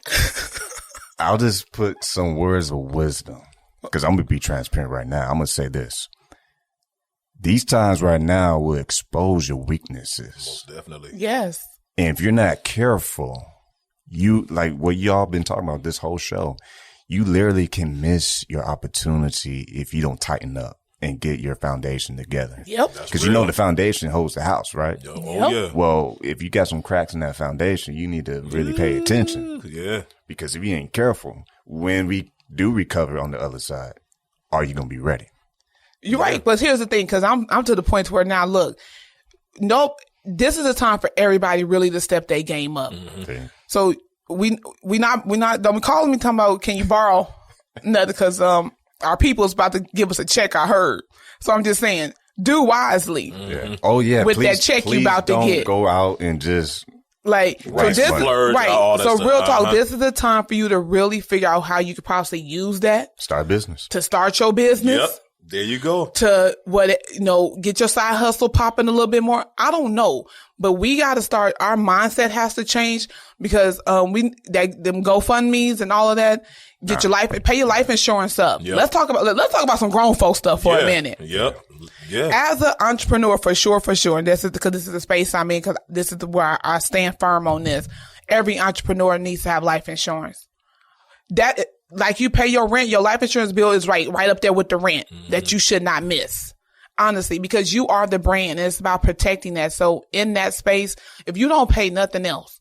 I'll just put some words of wisdom because I'm going to be transparent right now. I'm going to say this. These times right now will expose your weaknesses. Most definitely. Yes. And if you're not careful, you like what y'all been talking about this whole show, you literally can miss your opportunity if you don't tighten up and get your foundation together. Yep. Because the foundation holds the house, right? Oh, yeah. Well, if you got some cracks in that foundation, you need to really pay attention. Yeah. Because if you ain't careful, when we do recover on the other side, are you going to be ready? You're right. But here's the thing, because I'm to the point where now, look, this is a time for everybody really to step their game up. Okay. So we not don't be calling me talking about, can you borrow nothing? Because, our people's about to give us a check, I heard. So I'm just saying, do wisely. Yeah. Oh, yeah. With that check you about to get. Don't go out and just... Like, splurge, so real talk, this is the time for you to really figure out how you could possibly use that. Start business. To start your business. There you go. To get your side hustle popping a little bit more. I don't know, but we got to start. Our mindset has to change because them GoFundMe's and all of that. Pay your life insurance up. Yep. Let's talk about some grown folk stuff for a minute. Yep. Yeah. As an entrepreneur, for sure, and this is the space I'm in, because this is where I stand firm on this. Every entrepreneur needs to have life insurance. That, like, you pay your rent, your life insurance bill is right up there with the rent that you should not miss. Honestly, because you are the brand and it's about protecting that. So in that space, if you don't pay nothing else,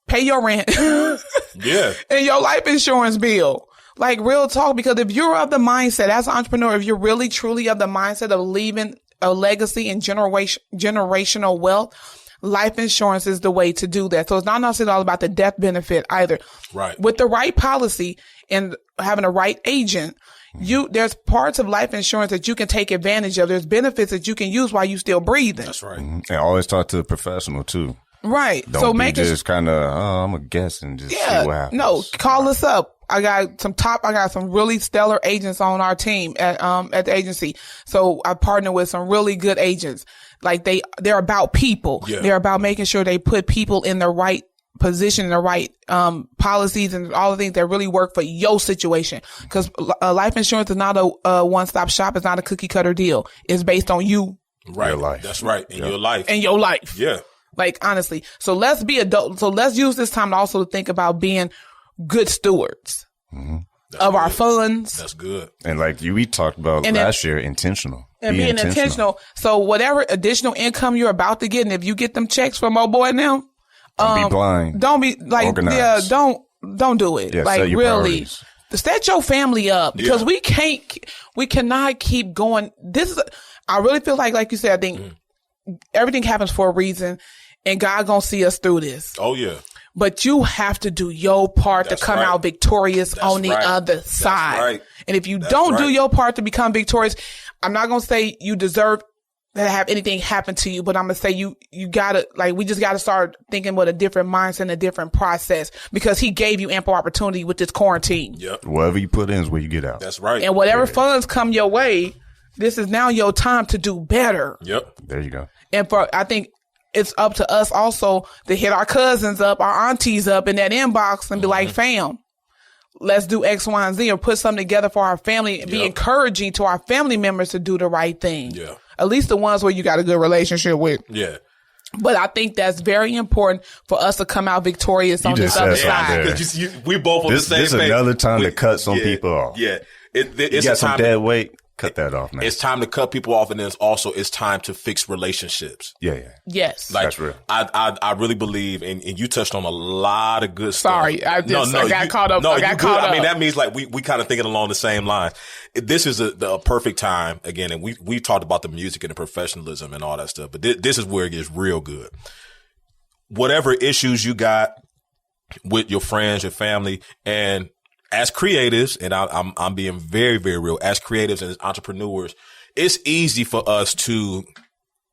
pay your rent. And your life insurance bill. Like, real talk, because if you're of the mindset as an entrepreneur, if you're really truly of the mindset of leaving a legacy and generational wealth, life insurance is the way to do that. So it's not necessarily all about the death benefit either. Right. With the right policy and having a right agent, there's parts of life insurance that you can take advantage of. There's benefits that you can use while you still breathing. That's right. And always talk to a professional too. Right. Don't be just kind of, I'm going to guess and just see what happens. No, call us up. I got some really stellar agents on our team at the agency. So I partner with some really good agents. Like, they're about people. Yeah. They're about making sure they put people in the right position, the right policies and all the things that really work for your situation. Because life insurance is not a one-stop shop. It's not a cookie-cutter deal. It's based on you. Right. Your life. That's right. In your life. In your life. Yeah. Like, honestly. So let's be adult. So let's use this time to also think about being good stewards of our funds. That's good. And like we talked about last year, intentional. And being intentional. So whatever additional income you're about to get, and if you get them checks from old boy now, don't be blind. Don't be like, organized. Don't do it. Yeah, like, set your really. priorities. Set your family up, because we cannot keep going. I really feel like you said, I think everything happens for a reason, and God gonna see us through this. Oh yeah. But you have to do your part to come out victorious on the other side. Right. And if you don't do your part to become victorious, I'm not gonna say you deserve to have anything happen to you, but I'm gonna say you gotta, like, we just gotta start thinking with a different mindset and a different process, because he gave you ample opportunity with this quarantine. Yep. Whatever you put in is where you get out. That's right. And whatever funds come your way, this is now your time to do better. Yep. There you go. And I think it's up to us also to hit our cousins up, our aunties up in that inbox and be like, fam, let's do X, Y, and Z, or put something together for our family and be encouraging to our family members to do the right thing. Yeah. At least the ones where you got a good relationship with. Yeah. But I think that's very important for us to come out victorious on this other side. We both on the same page. This is another time to cut some people off. Yeah. It's got some dead weight. Cut that off, man. It's time to cut people off, and then it's time to fix relationships. Yeah. Yes. Like, that's real. I really believe, and you touched on a lot of good stuff. Sorry, I got caught up. I mean, that means like we kind of thinking along the same lines. This is a perfect time, again, and we talked about the music and the professionalism and all that stuff, but this is where it gets real good. Whatever issues you got with your friends, your family, and as creatives, and I'm being very, very real, as creatives and as entrepreneurs, it's easy for us to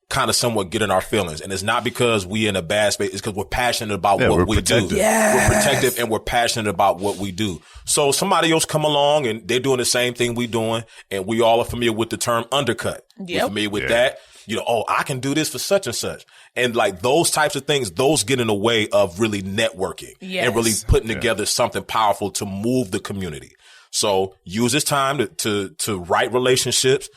kind of somewhat get in our feelings. And it's not because we in a bad space. It's because we're passionate about what we do. Yes. We're protective and we're passionate about what we do. So somebody else come along and they're doing the same thing we doing. And we all are familiar with the term undercut. Yep. We're familiar with that. I can do this for such and such. And like those types of things, those get in the way of really networking and really putting together something powerful to move the community. So use this time to write relationships.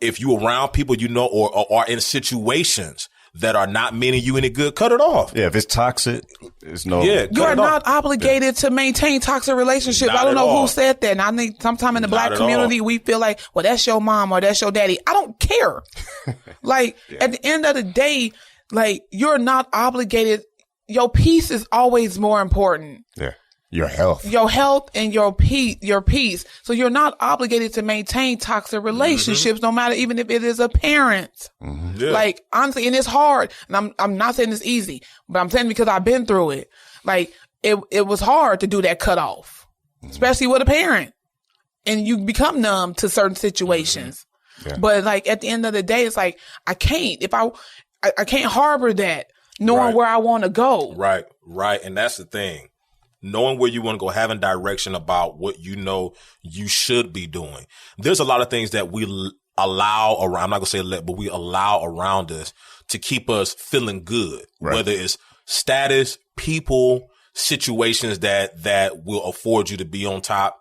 If you around people or are in situations that are not meaning you any good, cut it off. Yeah, if it's toxic, it's no. Yeah, you are not obligated to maintain toxic relationships. I don't know who said that. And I think sometime in the Black community, we feel like, well, that's your mom or that's your daddy. I don't care. Like, at the end of the day, like, you're not obligated. Your peace is always more important. Yeah. Your health and your peace. So you're not obligated to maintain toxic relationships, no matter, even if it is a parent. Mm-hmm. Yeah. Like, honestly, and it's hard. And I'm not saying it's easy, but I'm saying because I've been through it. Like, it was hard to do that cutoff, especially with a parent, and you become numb to certain situations. Yeah. But like, at the end of the day, it's like, I can't harbor that knowing where I want to go. Right. And that's the thing. knowing where you want to go, having direction about what you know you should be doing. There's a lot of things that we allow around, I'm not going to say let, but we allow around us to keep us feeling good, whether it's status, people, situations that will afford you to be on top.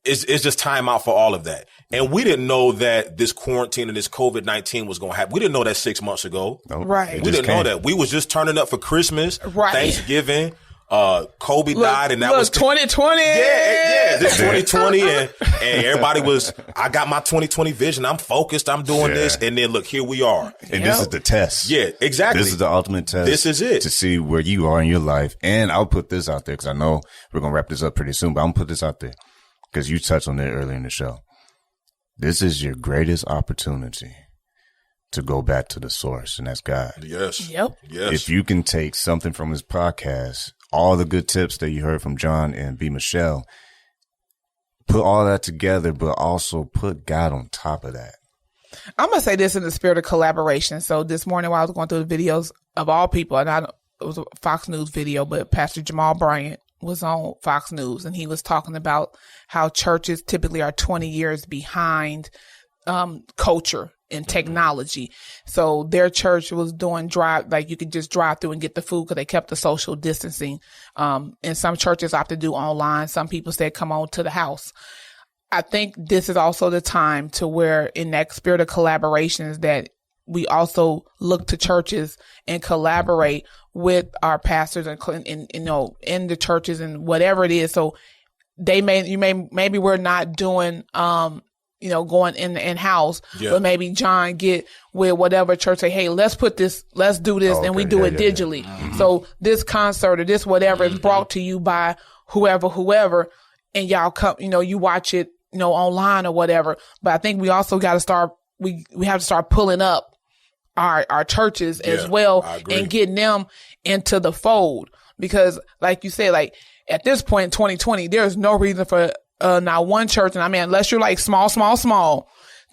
It's just time out for all of that. And we didn't know that this quarantine and this COVID-19 was going to happen. We didn't know that 6 months ago. Nope. Right. We didn't know that. We was just turning up for Christmas, Thanksgiving. Kobe died, and that was 2020. Yeah, this 2020, and everybody was. I got my 2020 vision. I'm focused. I'm doing this, and then look, here we are. And this is the test. Yeah, exactly. This is the ultimate test. This is it to see where you are in your life. And I'll put this out there because I know we're gonna wrap this up pretty soon. But I'm gonna put this out there because you touched on it earlier in the show. This is your greatest opportunity to go back to the source, and that's God. Yes. Yep. Yes. If you can take something from this podcast, all the good tips that you heard from John and Michele, put all that together, but also put God on top of that. I'm going to say this in the spirit of collaboration. So this morning while I was going through the videos of all people, and it was a Fox News video, but Pastor Jamal Bryant was on Fox News, and he was talking about how churches typically are 20 years behind culture and technology. So their church was doing you could just drive through and get the food because they kept the social distancing. And some churches have to do online. Some people said, come on to the house. I think this is also the time to where in that spirit of collaborations that we also look to churches and collaborate with our pastors and in the churches and whatever it is. So maybe we're not doing, going in-house, but maybe John get with whatever church, say, hey, let's do this, and we do it digitally. Mm-hmm. So this concert or this whatever is brought to you by whoever, and y'all come, you watch it, online or whatever. But I think we also got to start, we have to start pulling up our churches as well and getting them into the fold. Because like you said, like at this point in 2020, there's no reason for not one church, and I mean, unless you're like small,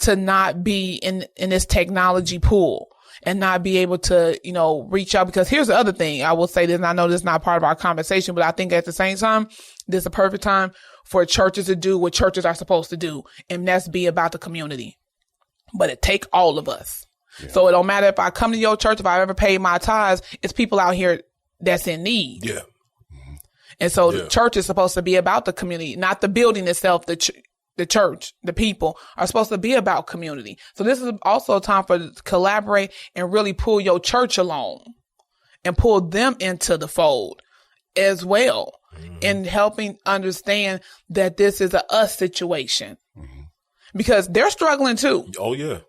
to not be in this technology pool and not be able to, reach out. Because here's the other thing I will say this, and I know this is not part of our conversation, but I think at the same time, this is a perfect time for churches to do what churches are supposed to do, and that's be about the community. But it take all of us. Yeah. So it don't matter if I come to your church, if I ever pay my tithes, it's people out here that's in need. Yeah. And so the church is supposed to be about the community, not the building itself. The church, the people are supposed to be about community. So this is also a time to collaborate and really pull your church along and pull them into the fold as well, and helping understand that this is a us situation, because they're struggling too. Oh yeah.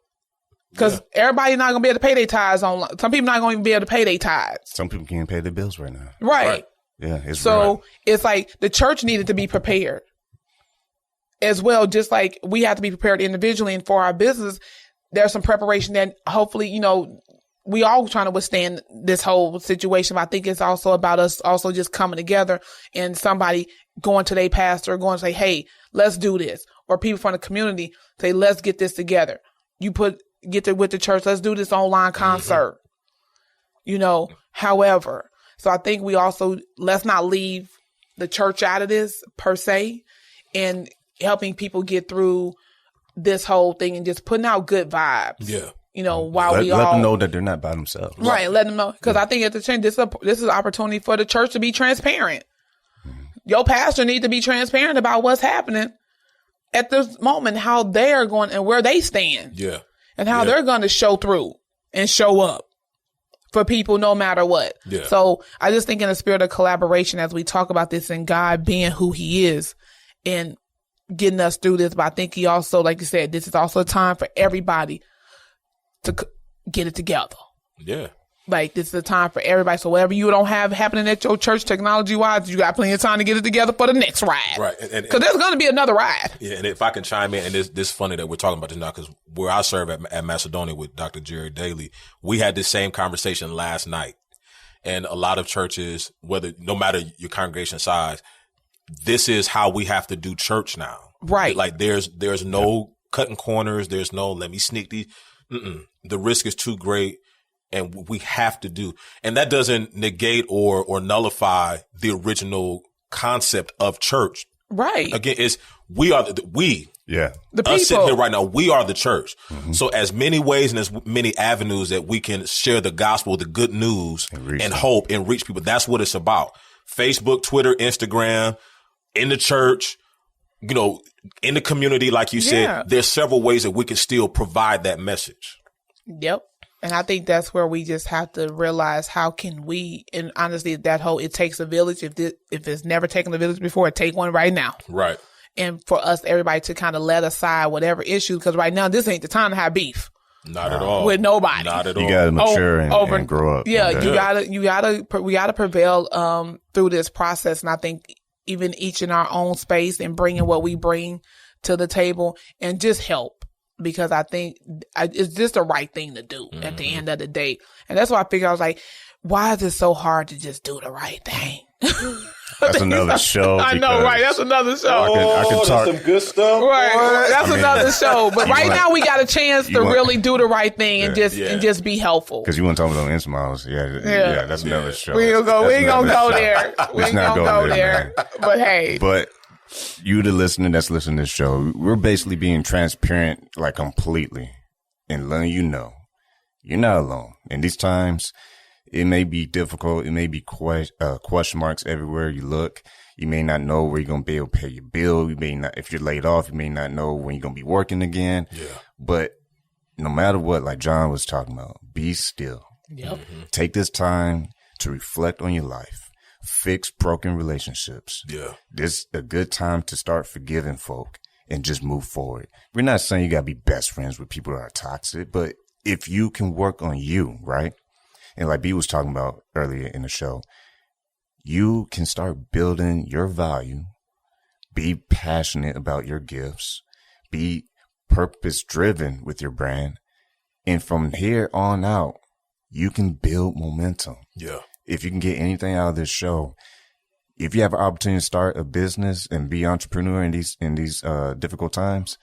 Because everybody's not going to be able to pay their tithes online. Some people not going to be able to pay their tithes. Some people can't pay their bills right now. Right. Yeah. It's like the church needed to be prepared as well. Just like we have to be prepared individually and for our business, there's some preparation that hopefully, we all trying to withstand this whole situation. But I think it's also about us also just coming together and somebody going to their pastor, going to say, hey, let's do this. Or people from the community say, let's get this together. Get there with the church. Let's do this online concert, however. So I think we also, let's not leave the church out of this per se, and helping people get through this whole thing and just putting out good vibes. Yeah. Let them know that they're not by themselves. Right. Let them know. Because I think at the change, this is an opportunity for the church to be transparent. Your pastor needs to be transparent about what's happening at this moment, how they are going and where they stand. Yeah. And how they're going to show through and show up for people no matter what. Yeah. So I just think in the spirit of collaboration, as we talk about this and God being who he is and getting us through this. But I think he also, like you said, this is also a time for everybody to get it together. Yeah. Like this is a time for everybody. So whatever you don't have happening at your church technology wise, you got plenty of time to get it together for the next ride. Right. Because there's going to be another ride. Yeah. And if I can chime in, and this funny that we're talking about this now, because where I serve at Macedonia with Dr. Jerry Daly, we had this same conversation last night. And a lot of churches, no matter your congregation size, this is how we have to do church now. Right. Like there's no cutting corners. There's no, let me sneak these. The risk is too great. And we have to do, and that doesn't negate or nullify the original concept of church. Right. Again, it's we. The people. Us sitting here right now, we are the church. Mm-hmm. So as many ways and as many avenues that we can share the gospel, the good news and hope and reach people. That's what it's about. Facebook, Twitter, Instagram, in the church, you know, in the community, like you said, there's several ways that we can still provide that message. Yep. And I think that's where we just have to realize how can we, and honestly, that whole, it takes a village. If it's never taken a village before, take one right now. Right. And for us, everybody to kind of let aside whatever issue, because right now, this ain't the time to have beef. Not at all. With nobody. Not at all. You gotta mature and grow up. Yeah, we gotta prevail, through this process. And I think even each in our own space and bringing what we bring to the table and just help. Because I think it's just the right thing to do at the end of the day. And that's why I figured, I was like, why is it so hard to just do the right thing? That's another show. I know, right? That's another show. I can talk some good stuff. Right. That's another show. But right now we got a chance to really do the right thing and just be helpful. Because you want to talk about Instamiles. Yeah, that's another show. We ain't gonna go there. We ain't gonna go there. But hey. But you, the listener that's listening to this show, we're basically being transparent, like completely, and letting you know you're not alone. In these times, it may be difficult. It may be question marks everywhere you look. You may not know where you're going to be able to pay your bill. You may not, if you're laid off, you may not know when you're going to be working again. Yeah. But no matter what, like John was talking about, be still. Yep. Take this time to reflect on your life. Fix broken relationships. Yeah. This is a good time to start forgiving folk and just move forward. We're not saying you got to be best friends with people that are toxic, but if you can work on you, right? And like B was talking about earlier in the show, you can start building your value, be passionate about your gifts, be purpose driven with your brand. And from here on out, you can build momentum. Yeah. If you can get anything out of this show, if you have an opportunity to start a business and be an entrepreneur in these difficult times,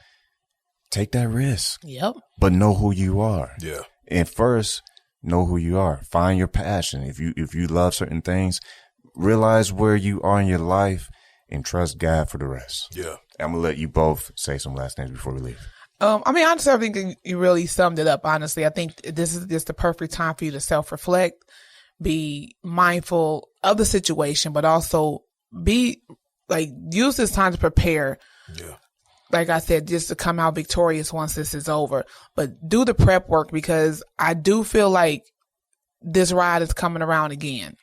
take that risk. Yep. But know who you are. Yeah. And first, know who you are. Find your passion. If you love certain things, realize where you are in your life and trust God for the rest. Yeah. I'm gonna let you both say some last things before we leave. Honestly, I think you really summed it up. Honestly, I think this is just the perfect time for you to self-reflect. Be mindful of the situation, but also use this time to prepare. Yeah. Like I said, just to come out victorious once this is over. But do the prep work, because I do feel like this ride is coming around again.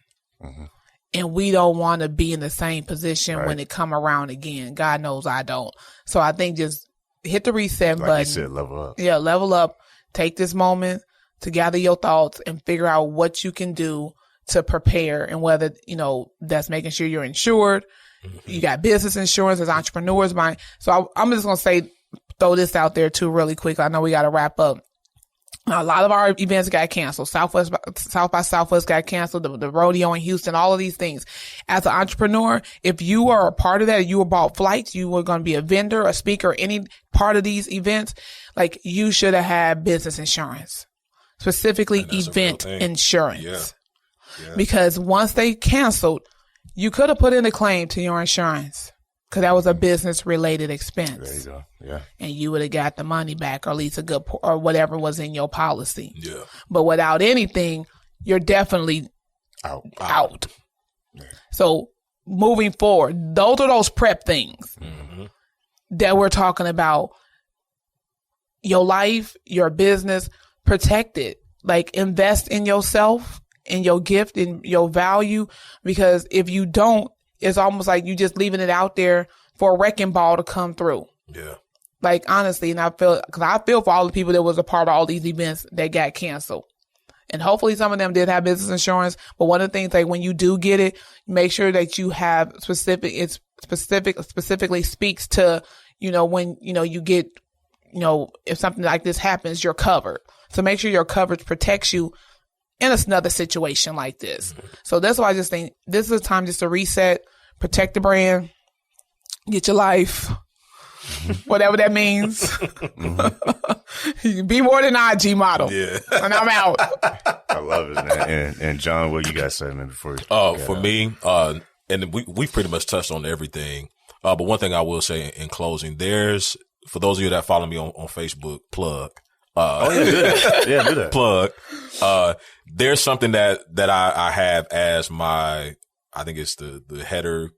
Mm-hmm. And we don't want to be in the same position when it come around again. God knows I don't. So I think just hit the reset button. Like you said, level up. Yeah, level up. Take this moment to gather your thoughts and figure out what you can do to prepare, and whether, that's making sure you're insured. Mm-hmm. You got business insurance as entrepreneurs. So I'm just going to throw this out there too really quick. I know we got to wrap up. A lot of our events got canceled. South by Southwest got canceled. The rodeo in Houston, all of these things. As an entrepreneur, if you are a part of that, you bought flights, you were going to be a vendor, a speaker, any part of these events, like you should have had business insurance. Specifically event insurance. Yeah. Because once they canceled, you could have put in a claim to your insurance, because that was a business related expense. There you go. Yeah. And you would have got the money back, or at least or whatever was in your policy. Yeah. But without anything, you're definitely out. Yeah. So moving forward, those are those prep things that we're talking about. Your life, your business, protect it. Like, invest in yourself, in your gift, in your value, because if you don't, it's almost like you just leaving it out there for a wrecking ball to come through. Yeah. Like, honestly, and I feel for all the people that was a part of all these events that got canceled. And hopefully some of them did have business insurance. But one of the things, like, when you do get it, make sure that you have specifically speaks to, when, you get, if something like this happens, you're covered. So make sure your coverage protects you in another situation like this. So that's why I just think this is a time just to reset, protect the brand, get your life, whatever that means. Be more than IG model. Yeah. And I'm out. I love it, man. And John, what you guys say, man, before for me, and we've pretty much touched on everything. But one thing I will say in closing, for those of you that follow me on Facebook, plug. Do that. Plug. There's something that I have as my, I think it's the header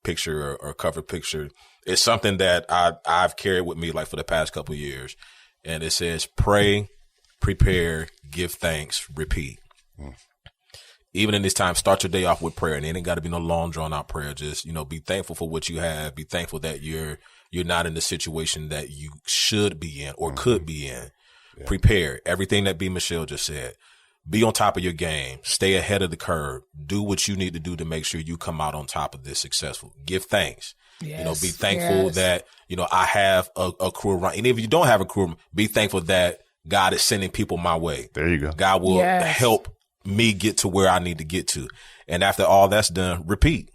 picture or cover picture. It's something that I've carried with me like for the past couple of years. And it says, pray, prepare, give thanks, repeat. Even in this time, start your day off with prayer. And it ain't got to be no long drawn out prayer. Just, be thankful for what you have. Be thankful that you're not in the situation that you should be in or could be in. Yeah. Prepare. Everything that Michele just said. Be on top of your game. Stay ahead of the curve. Do what you need to do to make sure you come out on top of this successful. Give thanks. Yes, be thankful that, I have a crew around. And if you don't have a crew, be thankful that God is sending people my way. There you go. God will help me get to where I need to get to. And after all that's done, repeat.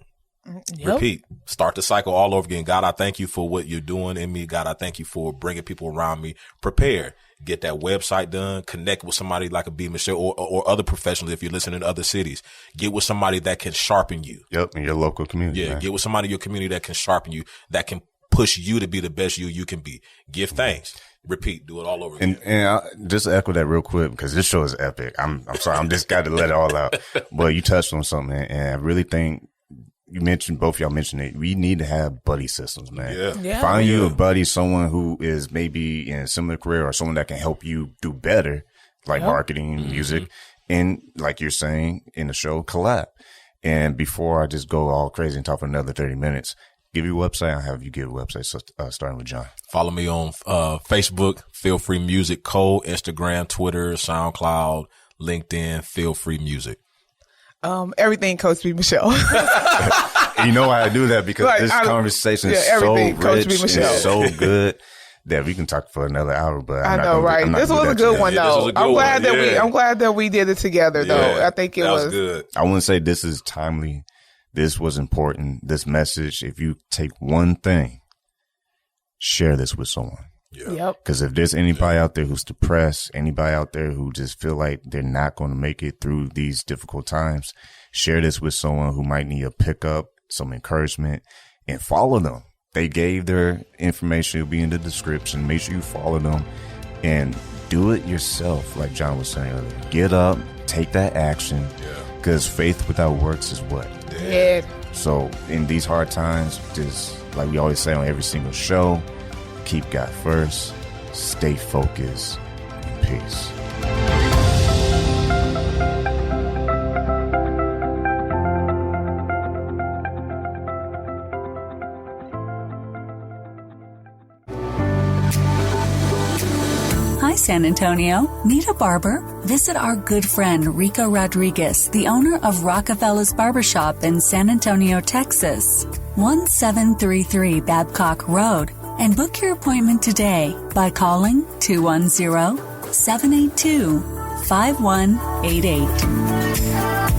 Yep. Repeat. Start the cycle all over again. God, I thank you for what you're doing in me. God, I thank you for bringing people around me. Prepare. Get that website done. Connect with somebody like a Michele or other professionals if you're listening in other cities. Get with somebody that can sharpen you. Yep, in your local community. Yeah, man. Get with somebody in your community that can sharpen you, that can push you to be the best you can be. Give thanks. Repeat. Do it all over again. And I'll just echo that real quick because this show is epic. I'm sorry. I'm just got to let it all out. But you touched on something, and I really think both of y'all mentioned it. We need to have buddy systems, man. Yeah. Find you a buddy, someone who is maybe in a similar career or someone that can help you do better, like marketing, music, and like you're saying in the show, collab. And before I just go all crazy and talk for another 30 minutes, give your website. I'll have you give a website, so, starting with John. Follow me on Facebook, PhilFree Music Co., Instagram, Twitter, SoundCloud, LinkedIn, PhilFree Music. Everything Coach B. Michele. You know why I do that? Because this conversation is so rich and so good that we can talk for another hour. But I know, right? This was a good one, though. I'm glad that we did it together, though. I think it was good. I wouldn't say this is timely. This was important. This message, if you take one thing, share this with someone. Yep. Because if there's anybody out there who's depressed, anybody out there who just feel like they're not going to make it through these difficult times, share this with someone who might need a pickup, some encouragement, and follow them. They gave their information. It'll be in the description. Make sure you follow them and do it yourself. Like John was saying earlier, get up, take that action. Because faith without works is what? Dead. So in these hard times, just like we always say on every single show, keep God first, stay focused, and peace. Hi, San Antonio. Need a barber? Visit our good friend Rico Rodriguez, the owner of Rockefeller's Barbershop in San Antonio, Texas, 1733 Babcock Road. And book your appointment today by calling 210-782-5188.